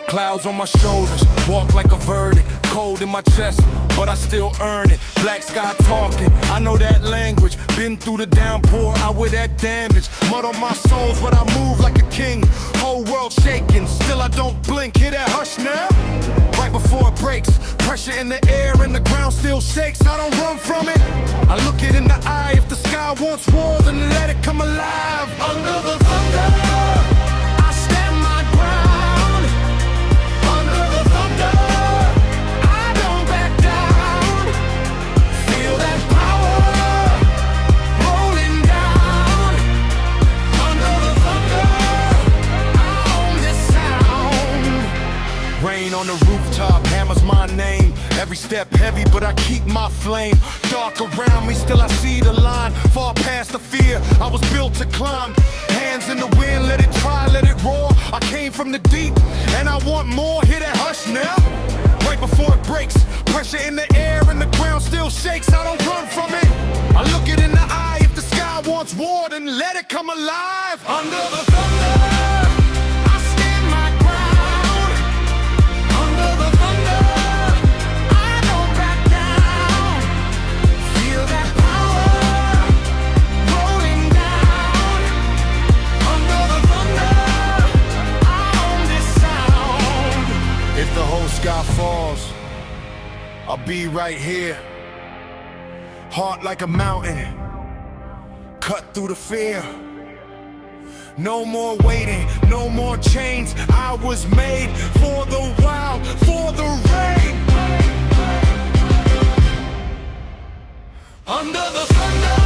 Clouds on my shoulders, walk like a verdict. Cold in my chest, but I still earn it. Black sky talking, I know that language. Been through the downpour, I wear that damage. Mud on my soles, but I move like a king. Whole world shaking, still I don't blink. Hear that hush now? Right before it breaks, pressure in the air and the ground still shakes. I don't run from it, I look it in the eye. If the sky wants war, then let it come alive. Under the thunder, I stand my ground. Under the thunder, I don't back down. Feel that power rolling down. Under the thunder, I own this sound. Rain on the rooftop, hammers my name. Every step heavy, but I keep my flame. Dark around me, still I see the line. Far past the fear, I was built to climb. Hands in the wind, let it try, let it roar. I came from the deep, and I want more. Hear that hush now? Right before it breaks, pressure in the air and the ground still shakes. I don't run from it, I look it in the eye. If the sky wants war, then let it come alive. Under the thunder, I stand my ground. Under the thunder, I don't back down. Feel that power rolling down. Under the thunder, I own this sound. If the whole sky falls, I'll be right here. Heart like a mountain, cut through the fear. No more waiting, no more chains. I was made for the wild, for the rain. Under the thunder,